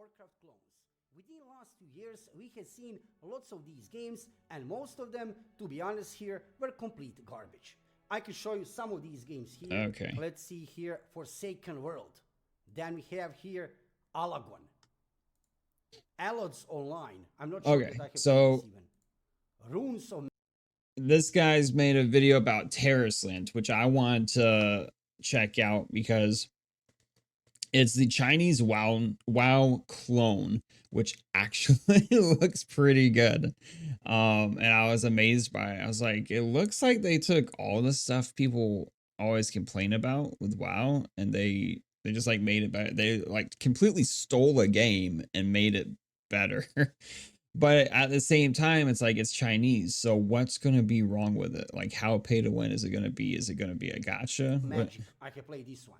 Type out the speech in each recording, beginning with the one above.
Warcraft clones. Within the last 2 years, we have seen lots of these games, and most of them, to be honest here, were complete garbage. I can show you some of these games here. Okay. Let's see here, Forsaken World. Then we have here Alagon. Allods Online. I'm not sure that I have played this even. Runes of... This guy's made a video about Tarisland, which I want to check out because it's the Chinese WoW clone, which actually looks pretty good. And I was amazed by it. I was like, it looks like they took all the stuff people always complain about with WoW, and they just like made it better. They like completely stole a game and made it better. But at the same time, it's like it's Chinese. So what's going to be wrong with it? Like, how pay to win is it going to be? Is it going to be a gotcha? Magic. I can play this one.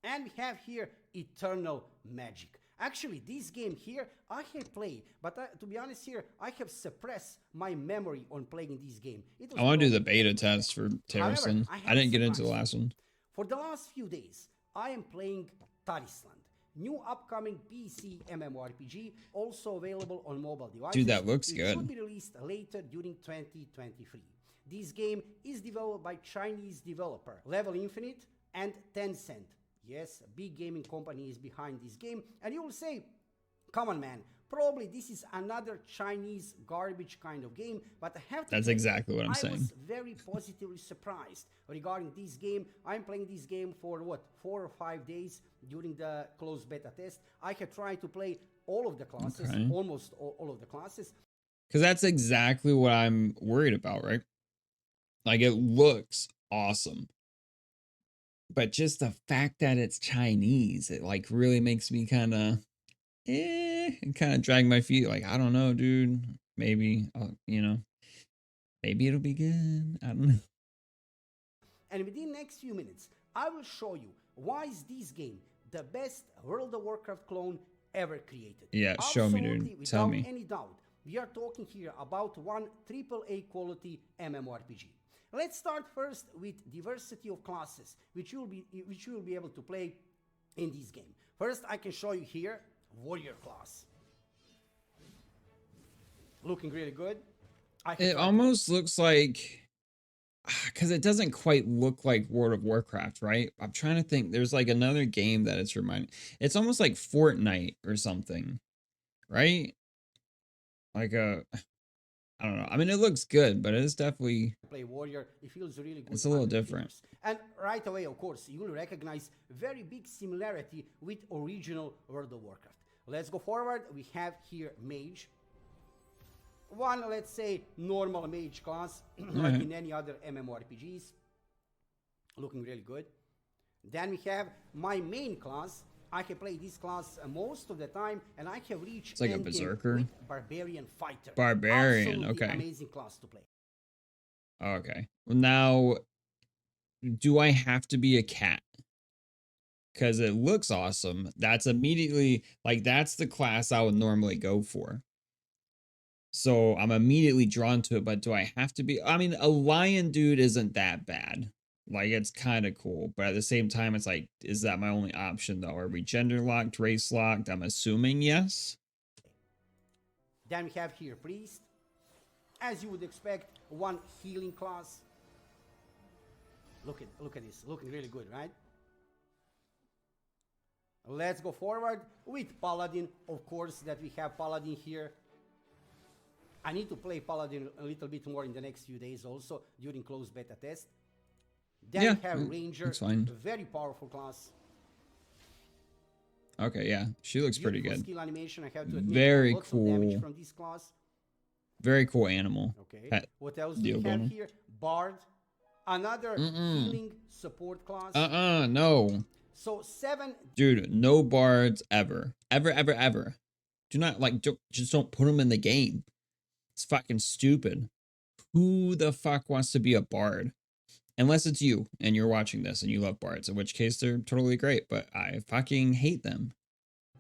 And we have here Eternal Magic. Actually, this game here, I have played. But to be honest here, I have suppressed my memory on playing this game. I want to do the beta test for Tarisland. I didn't get into the last one. For the last few days, I am playing Tarisland. New upcoming PC MMORPG, also available on mobile devices. Dude, that looks good. It should be released later during 2023. This game is developed by Chinese developer Level Infinite and Tencent. Yes, a big gaming company is behind this game. And you will say, come on, man, probably this is another Chinese garbage kind of game, but I have to That's exactly what I'm saying. I was very positively surprised regarding this game. I'm playing this game for what, 4 or 5 days during the closed beta test. I have tried to play all of the classes, almost all of the classes. Because that's exactly what I'm worried about, right? Like, it looks awesome. But just the fact that it's Chinese, it like really makes me kind of drag my feet. Like, I don't know, dude. Maybe, maybe it'll be good. I don't know. And within the next few minutes, I will show you why is this game the best World of Warcraft clone ever created. Yeah, show me, dude. Tell me. Without any doubt, we are talking here about one AAA quality MMORPG. Let's start first with diversity of classes, which you will be able to play in this game. First, I can show you here Warrior class. Looking really good. It almost looks like, because it doesn't quite look like World of Warcraft, right? I'm trying to think. There's like another game that it's reminding. It's almost like Fortnite or something, right? Like I don't know. I mean, it looks good, but it's definitely... Play Warrior, it feels really good. It's a little different. And right away, of course, you will recognize very big similarity with original World of Warcraft. Let's go forward. We have here Mage. One, let's say, normal Mage class, like in any other MMORPGs. Looking really good. Then we have my main class. I can play this class most of the time, and I have reached... It's like a Berserker? With Barbarian Fighter. Barbarian, Absolutely okay. Amazing class to play. Okay. Well, now, do I have to be a cat? Because it looks awesome. That's immediately... Like, that's the class I would normally go for. So, I'm immediately drawn to it, but do I have to be... I mean, a lion dude isn't that bad. Like, it's kind of cool, but at the same time, it's like, is that my only option, though? Are we gender locked, race locked? I'm assuming yes. Then we have here Priest. As you would expect, one healing class. Look at this, looking really good, right? Let's go forward with Paladin. Of course, that we have Paladin here. I need to play Paladin a little bit more in the next few days also, during closed beta test. Then we have Ranger, very powerful class. Okay, yeah, she looks pretty good. Skill animation, I have to admit, very lots cool. Of damage from this class. Very cool animal. Okay. What else do we have here? Bard, another healing support class. No. So 7. Dude, no bards ever, ever. Do not just don't put them in the game. It's fucking stupid. Who the fuck wants to be a bard? Unless it's you and you're watching this and you love bards, in which case they're totally great, but I fucking hate them.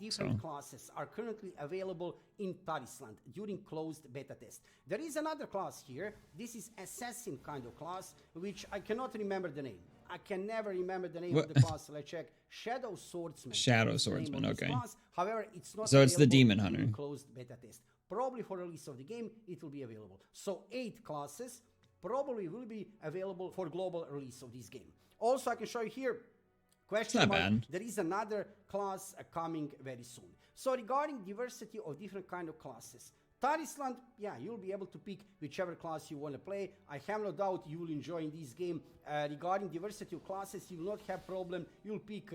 Different classes are currently available in Tarisland during closed beta test. There is another class here. This is assassin kind of class, which I cannot remember the name. I can never remember the name of the class. Let's check. Shadow Swordsman. Shadow Swordsman, okay. Class. However, it's not So it's the available Demon in Hunter. closed beta test. Probably for release of the game, it will be available. So 8 classes probably will be available for global release of this game. Also, I can show you here, It's not bad. there is another class coming very soon. So regarding diversity of different kind of classes, Tarisland, yeah, you'll be able to pick whichever class you want to play. I have no doubt you will enjoy in this game. Regarding diversity of classes, you will not have problem. You'll pick,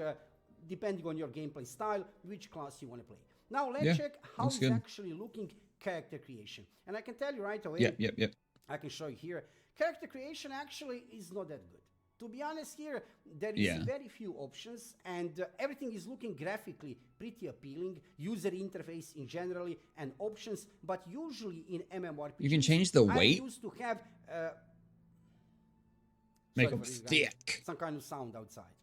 depending on your gameplay style, which class you want to play. Now let's check how it's actually looking character creation. And I can tell you right away, Yep. I can show you here, character creation actually is not that good. To be honest here, there is very few options, and everything is looking graphically pretty appealing, user interface in generally, and options, but usually in MMORPGs, you can change the weight. I used to have Make them thick. some kind of sound outside.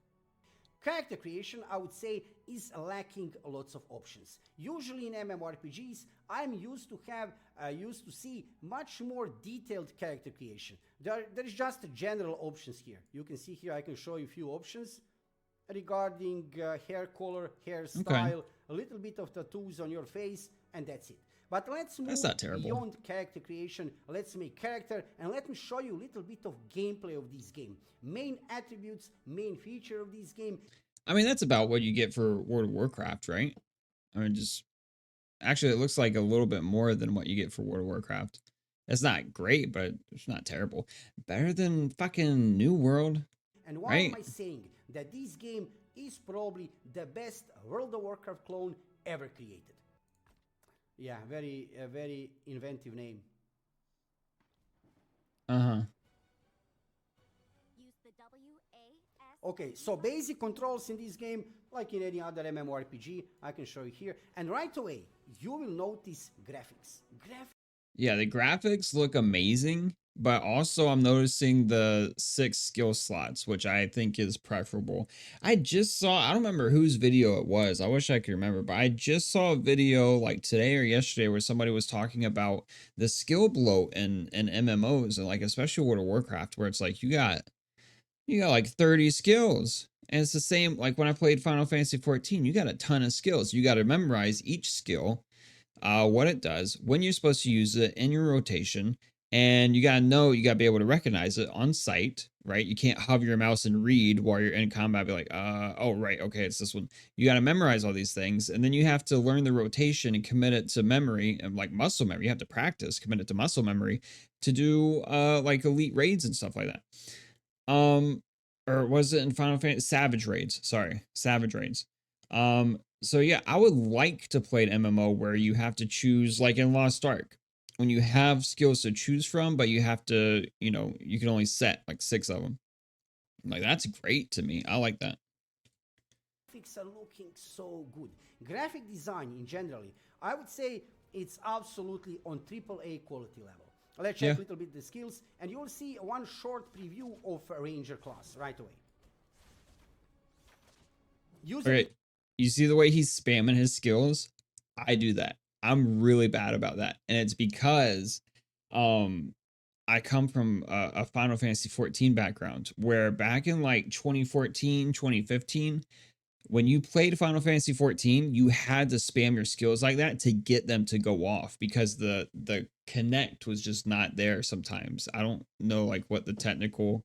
Character creation, I would say, is lacking lots of options. Usually in MMORPGs, I'm used to see much more detailed character creation. There is just general options here. You can see here, I can show you a few options regarding hair color, hairstyle, a little bit of tattoos on your face, and that's it. But let's move beyond character creation. Let's make character, and let me show you a little bit of gameplay of this game. Main attributes, main feature of this game. I mean, that's about what you get for World of Warcraft, right? I mean, actually, it looks like a little bit more than what you get for World of Warcraft. It's not great, but it's not terrible. Better than fucking New World. And why am I saying that this game is probably the best World of Warcraft clone ever created? Yeah, very inventive name. Okay, so basic controls in this game, like in any other MMORPG, I can show you here. And right away, you will notice graphics. Yeah, the graphics look amazing, but also I'm noticing the 6 skill slots, which I think is preferable. I don't remember whose video it was. I wish I could remember, but I just saw a video like today or yesterday where somebody was talking about the skill bloat in MMOs, and like especially World of Warcraft, where it's like you got like 30 skills. And it's the same like when I played Final Fantasy 14, you got a ton of skills. You got to memorize each skill, what it does, when you're supposed to use it in your rotation, and you got to be able to recognize it on sight, right? You can't hover your mouse and read while you're in combat, be like, oh, right, okay, it's this one. You got to memorize all these things, and then you have to learn the rotation and commit it to memory, and like muscle memory. You have to practice, commit it to muscle memory to do like elite raids and stuff like that. Or was it in Final Fantasy? Savage Raids. Sorry, Savage Raids. So yeah, I would like to play an MMO where you have to choose, like in Lost Ark, when you have skills to choose from, but you have to, you can only set like 6 of them. Like, that's great to me. I like that. Graphics are looking so good. Graphic design in generally, I would say it's absolutely on AAA quality level. Let's check a little bit the skills, and you'll see one short preview of a Ranger class right away. Okay, you see the way he's spamming his skills? I do that. I'm really bad about that, and it's because I come from a Final Fantasy 14 background, where back in like 2014, 2015, when you played Final Fantasy 14, you had to spam your skills like that to get them to go off, because the connect was just not there sometimes. I don't know like what the technical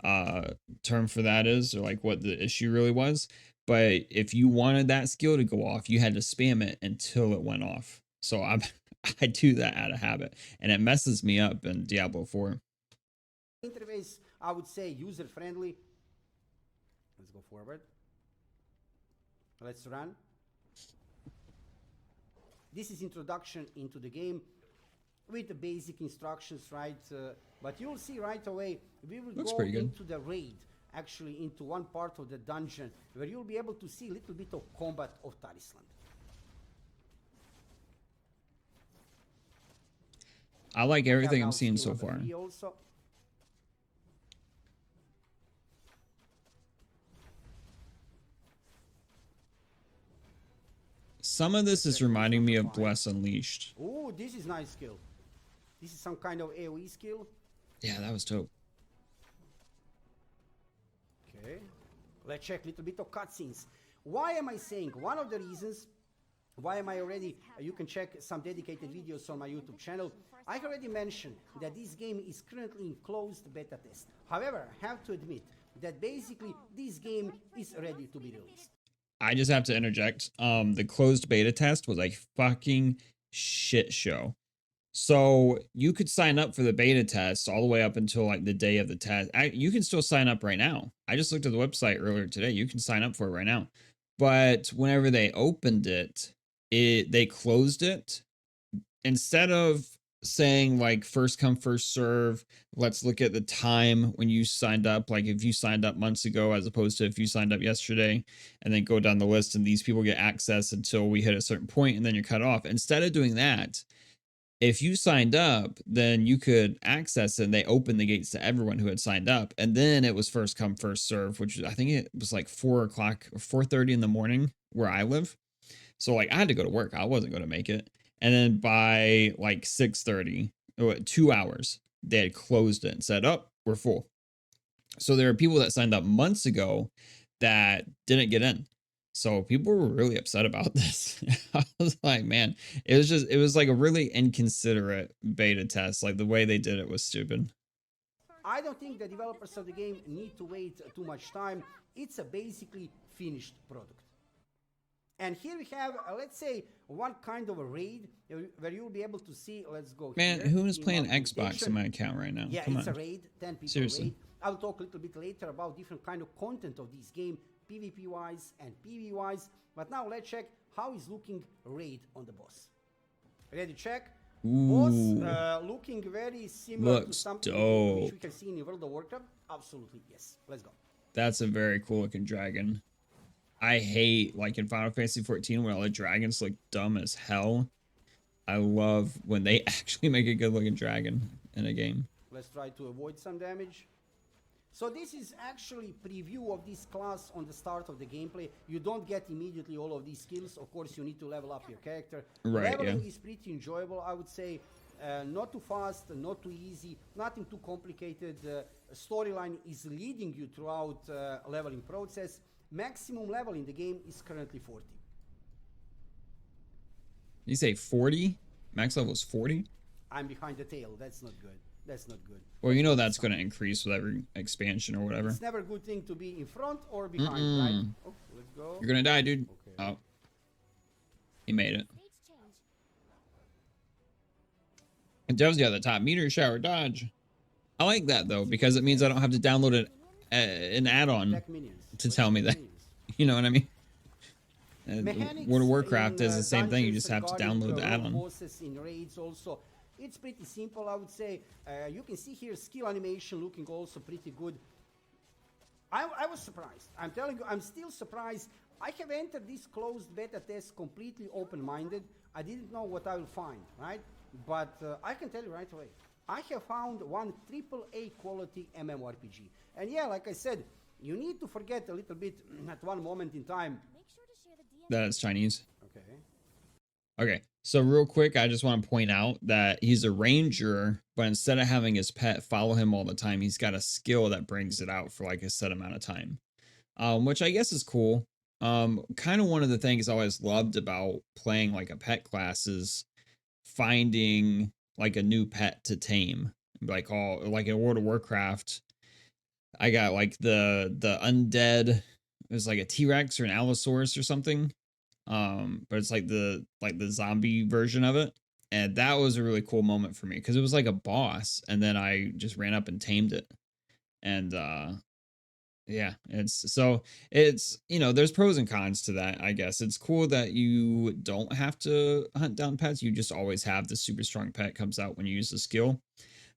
term for that is, or like what the issue really was, but if you wanted that skill to go off, you had to spam it until it went off. So I do that out of habit, and it messes me up in Diablo 4. Interface, I would say user friendly. Let's go forward. Let's run. This is introduction into the game with the basic instructions, right? But you'll see right away, we will go into the raid, actually into one part of the dungeon, where you'll be able to see a little bit of combat of Tarisland. I like everything I'm seeing so far. Some of this is reminding me of Bless Unleashed. Oh, this is nice skill. This is some kind of AoE skill. Yeah, that was dope. Okay. Let's check a little bit of cutscenes. Why am I saying? One of the reasons Why am I already? You can check some dedicated videos on my YouTube channel. I already mentioned that this game is currently in closed beta test. However, I have to admit that basically this game is ready to be released. I just have to interject. The closed beta test was a fucking shit show. So you could sign up for the beta test all the way up until like the day of the test. You can still sign up right now. I just looked at the website earlier today. You can sign up for it right now. But whenever they opened it, they closed it. Instead of saying like first come first serve, let's look at the time when you signed up, like if you signed up months ago as opposed to if you signed up yesterday, and then go down the list and these people get access until we hit a certain point and then you're cut off. Instead of doing that, if you signed up, then you could access it and they opened the gates to everyone who had signed up. And then it was first come, first serve, which I think it was like 4 o'clock or 4:30 in the morning where I live. So like I had to go to work. I wasn't going to make it. And then by like 6:30, 2 hours, they had closed it and said, oh, we're full. So there are people that signed up months ago that didn't get in. So people were really upset about this. I was like, man, it was like a really inconsiderate beta test. Like the way they did it was stupid. I don't think the developers of the game need to wait too much time. It's a basically finished product. And here we have, let's say, one kind of a raid where you'll be able to see, let's go man, here. who is playing Xbox in my account right now? Yeah, Come it's on. a raid, 10 people Seriously. raid. I'll talk a little bit later about different kind of content of this game, PvP-wise and PvE-wise. But now let's check how is looking raid on the boss. Ready to check? Ooh. Boss looking very similar to something which we can see in World of Warcraft. Absolutely, yes. Let's go. That's a very cool looking dragon. I hate, like in Final Fantasy 14, where all the dragons look dumb as hell. I love when they actually make a good looking dragon in a game. Let's try to avoid some damage. So this is actually preview of this class on the start of the gameplay. You don't get immediately all of these skills. Of course, you need to level up your character. Right, Leveling yeah. is pretty enjoyable, I would say. Not too fast, not too easy, nothing too complicated. Storyline is leading you throughout leveling process. Maximum level in the game is currently 40. You say 40? Max level is 40? I'm behind the tail. That's not good. That's not good. Well, you know that's going to increase with every expansion or whatever. It's never a good thing to be in front or behind, right? Oh, let's go. You're going to die, dude. Okay. Oh. He made it. It tells you at the top, meteor shower, dodge. I like that, though, because it means I don't have to download an add-on to tell me that. You know what I mean? World of Warcraft is the same thing. You just have to download the add-on. Bosses in raids also. It's pretty simple, I would say. You can see here skill animation looking also pretty good. I was surprised. I'm telling you, I'm still surprised. I have entered this closed beta test completely open-minded. I didn't know what I will find, right? But I can tell you right away. I have found one AAA quality MMORPG. And yeah, like I said, you need to forget a little bit at one moment in time. That is Chinese. Okay. Okay, so real quick, I just want to point out that he's a ranger, but instead of having his pet follow him all the time, he's got a skill that brings it out for like a set amount of time, which I guess is cool. Kind of one of the things I always loved about playing like a pet class is finding like a new pet to tame. Like in World of Warcraft, I got like the undead. It was like a T-Rex or an Allosaurus or something. But it's like the zombie version of it. And that was a really cool moment for me because it was like a boss, and then I just ran up and tamed it. And yeah, it's there's pros and cons to that, I guess. It's cool that you don't have to hunt down pets. You just always have the super strong pet comes out when you use the skill.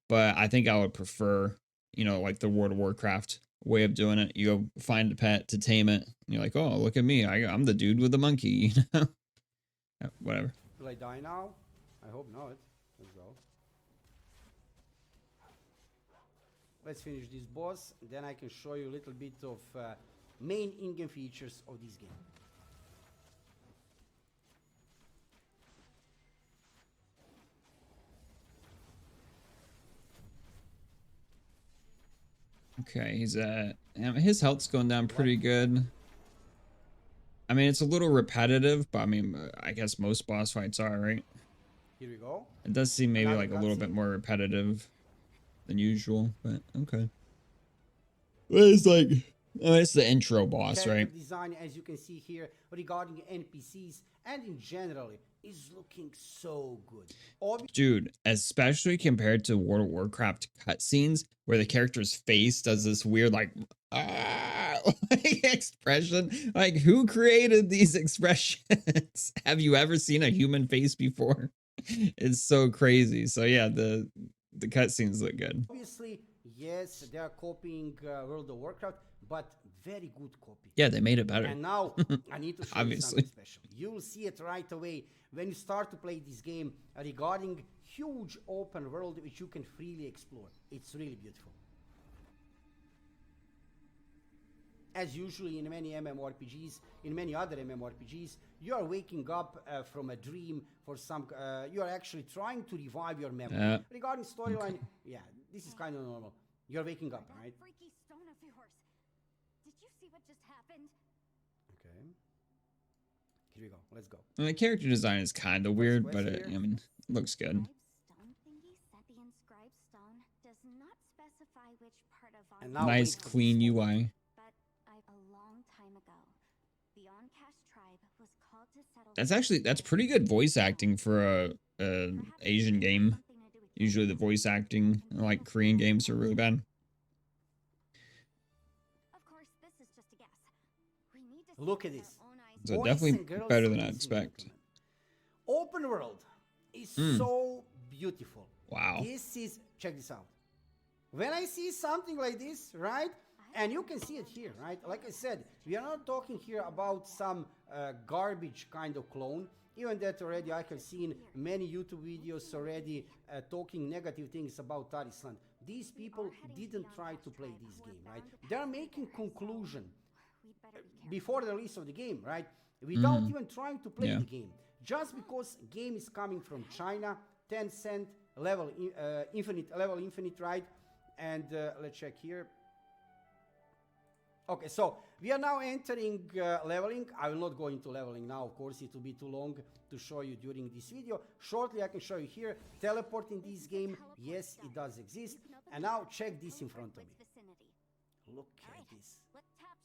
But I think I would prefer, like the World of Warcraft way of doing it. You go find a pet to tame it. And you're like, oh, look at me. I'm the dude with the monkey, Whatever. Will I die now? I hope not. Let's go. Let's finish this boss. Then I can show you a little bit of main in-game features of this game. Okay, his health's going down pretty good. I mean, it's a little repetitive, but I mean, I guess most boss fights are, right? Here we go. It does seem maybe Another like a little bit cutscene. more repetitive than usual, but okay. Well, it's like, oh, it's the intro boss, Character right? design, as you can see here, regarding NPCs and in general, is looking so good. Dude, especially compared to World of Warcraft cutscenes where the character's face does this weird like, ah, like expression. Like, who created these expressions? Have you ever seen a human face before? It's so crazy. So yeah, the cutscenes look good. Obviously, yes, they are copying World of Warcraft, but very good copy. Yeah, they made it better. And now I need to show you Obviously. something special. You will see it right away when you start to play this game regarding huge open world which you can freely explore. It's really beautiful. As usually in many MMORPGs, in many other MMORPGs, you are waking up from a dream for some, you are actually trying to revive your memory. Regarding storyline, yeah, this is kind of normal. You're waking up, right? Freaky stone of yours. Did you see what just happened? Okay. Here we go. Let's go. And the character design is kind of weird, but it, here. I mean, it looks good. Stone thingy set the inscribed stone does not specify which part of And now Nice, wait for clean this UI. but a long time ago, the Oncash tribe was called to settle. That's pretty good voice acting for a Asian game. Usually the voice acting like Korean games are really bad. Of course, this is just a guess. We need to Look at this. So Boys definitely and girls, better than I ladies and expect. gentlemen. Open world is so beautiful. Wow. This is, check this out. When I see something like this, right? And you can see it here, right? Like I said, we are not talking here about some garbage kind of clone. Even that already I have seen many YouTube videos already talking negative things about Tarisland. These people didn't try to play this game, right? They're making conclusion before the release of the game, right? Without even trying to play the game. Just because game is coming from China, Tencent, level infinite, right? And let's check here. Okay, so we are now entering leveling. I will not go into leveling now, of course, it will be too long to show you during this video. Shortly, I can show you here. Teleport in this game, yes, it does exist. And now check this in front of me. Look at this.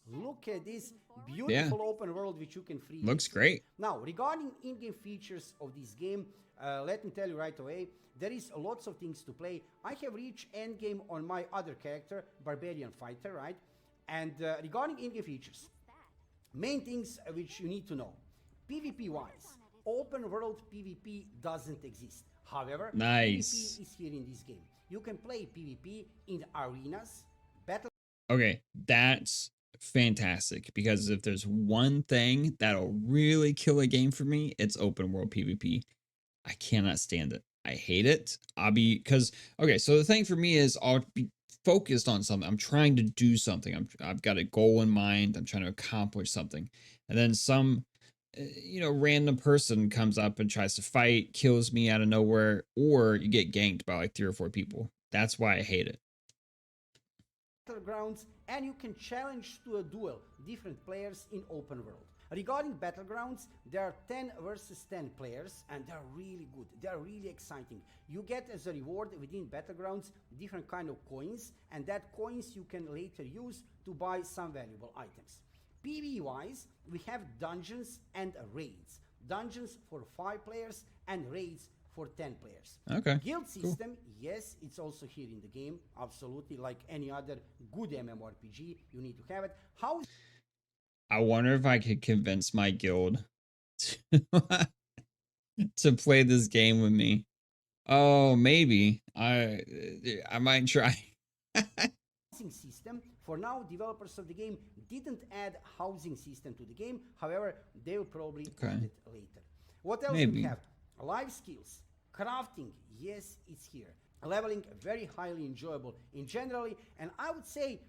Look at this beautiful open world which you can freely Looks explore. great. Now, regarding in-game features of this game, let me tell you right away, there is lots of things to play. I have reached endgame on my other character, Barbarian Fighter, right? And regarding in-game features, main things which you need to know. PvP-wise, open world PvP doesn't exist. However, nice. PvP is here in this game. You can play PvP in arenas, battle. Okay, that's fantastic, because if there's one thing that'll really kill a game for me, it's open world PvP. I cannot stand it. I hate it. Because okay, so the thing for me is I'll be focused on something. I'm trying to do something. I've got a goal in mind. I'm trying to accomplish something. And then some random person comes up and tries to fight, kills me out of nowhere, or you get ganked by like 3 or 4 people. That's why I hate it. Battlegrounds, and you can challenge to a duel different players in open world. Regarding Battlegrounds, there are 10 versus 10 players, and they're really good. They're really exciting. You get as a reward within Battlegrounds different kind of coins, and that coins you can later use to buy some valuable items. PvE wise, we have dungeons and raids. Dungeons for 5 players and raids for 10 players. Okay. Guild system, yes, it's also here in the game. Absolutely, like any other good MMORPG, you need to have it. How is I wonder if I could convince my guild to play this game with me. Oh, maybe. I might try. housing system? For now, developers of the game didn't add housing system to the game. However, they will probably add it later. What else do we have? Life skills, crafting, yes, it's here. Leveling, very highly enjoyable in generally, and I would say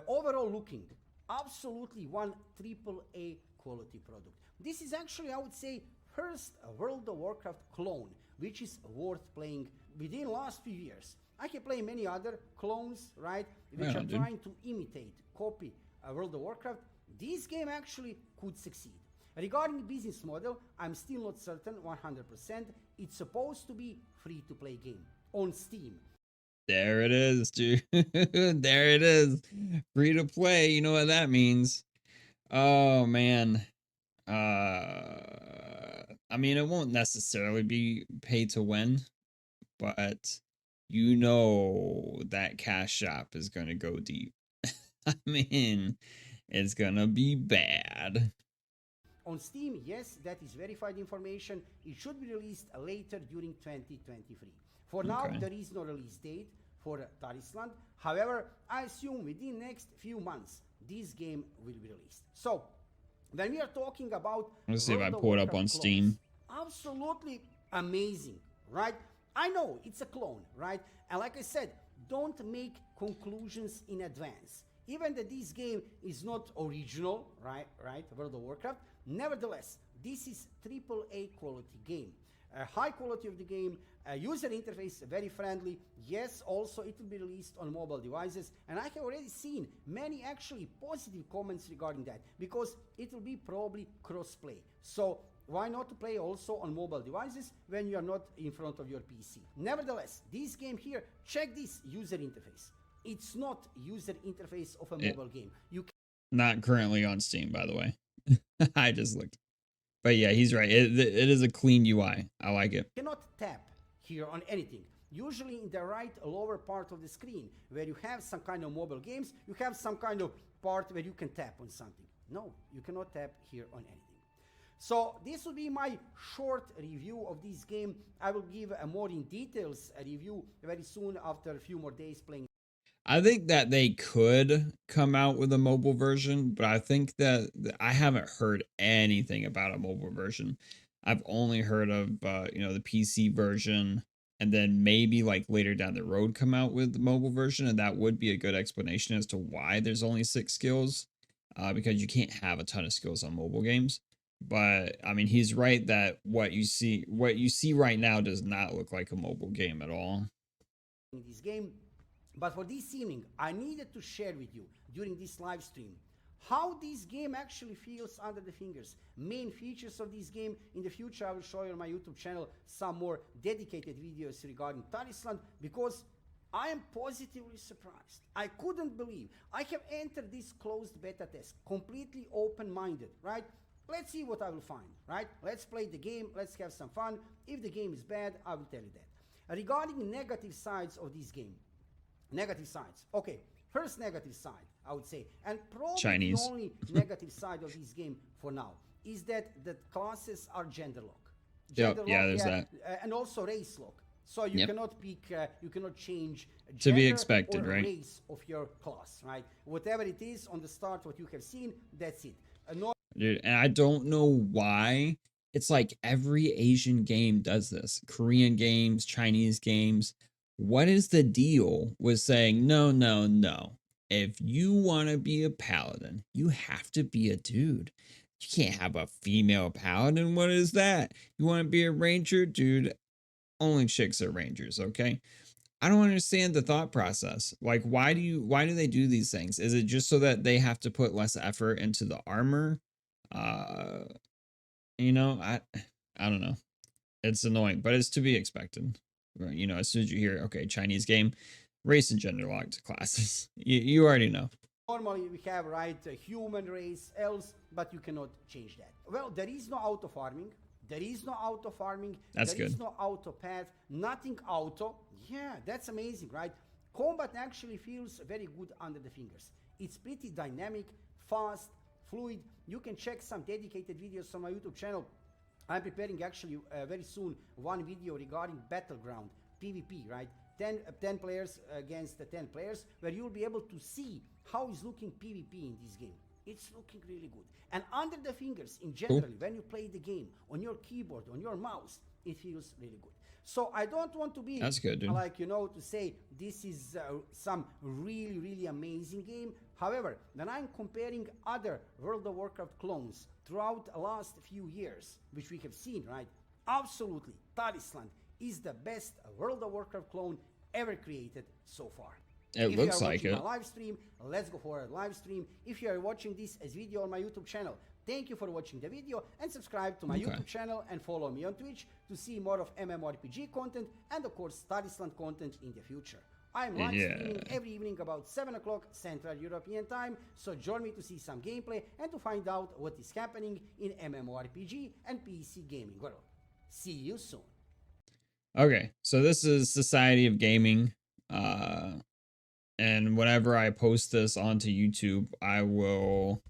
overall looking, absolutely one AAA quality product. This is actually, I would say, first World of Warcraft clone, which is worth playing within last few years. I can play many other clones, right, which are trying to imitate, copy World of Warcraft. this game actually could succeed. Regarding business model, I'm still not certain 100%. It's supposed to be free-to-play game on Steam. There it is, dude. There it is. Free to play. You know what that means. Oh man. I mean, it won't necessarily be pay to win, but you know that cash shop is gonna go deep. I mean, it's gonna be bad. On Steam, yes, that is verified information. It should be released later during 2023. For now, Okay. there is no release date for Tarisland. However, I assume within next few months, this game will be released. So, when we are talking about Let's see if I World of pull it up Warcraft on clones, Steam. absolutely amazing, right? I know it's a clone, right? And like I said, don't make conclusions in advance. Even that this game is not original, right? World of Warcraft. Nevertheless, this is AAA quality game. High quality of the game, user interface very friendly. Yes, also it will be released on mobile devices, and I have already seen many actually positive comments regarding that, because it will be probably cross-play. So why not to play also on mobile devices when you are not in front of your PC? Nevertheless, this game here, check this user interface. It's not user interface of a mobile game. You Not currently on Steam, by the way. I just looked. But yeah, he's right. It is a clean UI. I like it. cannot tap here on anything. Usually in the right lower part of the screen, where you have some kind of mobile games, you have some kind of part where you can tap on something. No, you cannot tap here on anything. So this will be my short review of this game. I will give a more in details review very soon after a few more days playing. I think that they could come out with a mobile version, but I think that I haven't heard anything about a mobile version. I've only heard of the PC version, and then maybe like later down the road come out with the mobile version, and that would be a good explanation as to why there's only 6 skills, because you can't have a ton of skills on mobile games. But I mean, he's right that what you see right now does not look like a mobile game at all. This game. But for this evening, I needed to share with you during this live stream how this game actually feels under the fingers. Main features of this game. In the future, I will show you on my YouTube channel some more dedicated videos regarding Tarisland, because I am positively surprised. I couldn't believe. I have entered this closed beta test completely open-minded, right? Let's see what I will find, right? Let's play the game. Let's have some fun. If the game is bad, I will tell you that. Regarding negative sides of this game. Negative sides. Okay, first negative side, I would say, and probably Chinese. the only negative side of this game for now, is that the classes are gender lock. Yep, yeah, there's that. And also race lock. So you Yep. cannot pick, you cannot change To be gender expected, or right? race of your class, right? Whatever it is on the start, what you have seen, that's it. No Dude, and I don't know why. It's like every Asian game does this. Korean games, Chinese games. What is the deal with saying, no, no, no? If you want to be a paladin, you have to be a dude. You can't have a female paladin. What is that? You want to be a ranger? Dude, only chicks are rangers, okay? I don't understand the thought process. Like, why do they do these things? Is it just so that they have to put less effort into the armor? Uh, I don't know. It's annoying, but it's to be expected. As soon as you hear, okay, Chinese game, race and gender locked classes, you already know. Normally we have, right, a human race, else, but you cannot change that. Well, there is no auto farming. There is no auto farming. That's There is good. no auto path. Nothing auto. Yeah, that's amazing, right? Combat actually feels very good under the fingers. It's pretty dynamic, fast, fluid. You can check some dedicated videos on my YouTube channel. I'm preparing actually very soon one video regarding Battleground, PvP, right? 10 players against 10 players, where you'll be able to see how is looking PvP in this game. It's looking really good. And under the fingers, in general, when you play the game, on your keyboard, on your mouse, it feels really good. So I don't want to be That's good, dude. like, to say this is some really, really amazing game. However, when I'm comparing other World of Warcraft clones throughout the last few years, which we have seen, right? Absolutely, Tarisland is the best World of Warcraft clone ever created so far. It If looks you are like watching it. my live stream, let's go for a live stream. If you are watching this as video on my YouTube channel, thank you for watching the video and subscribe to my Okay. YouTube channel and follow me on Twitch to see more of MMORPG content and of course Tarisland content in the future. I'm live streaming every evening about 7 o'clock Central European Time, so join me to see some gameplay and to find out what is happening in MMORPG and PC gaming world. See you soon. Okay, so this is Society of Gaming. And whenever I post this onto YouTube, I will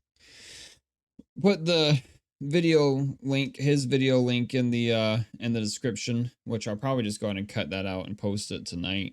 put the video link, his video link in the description, which I'll probably just go ahead and cut that out and post it tonight.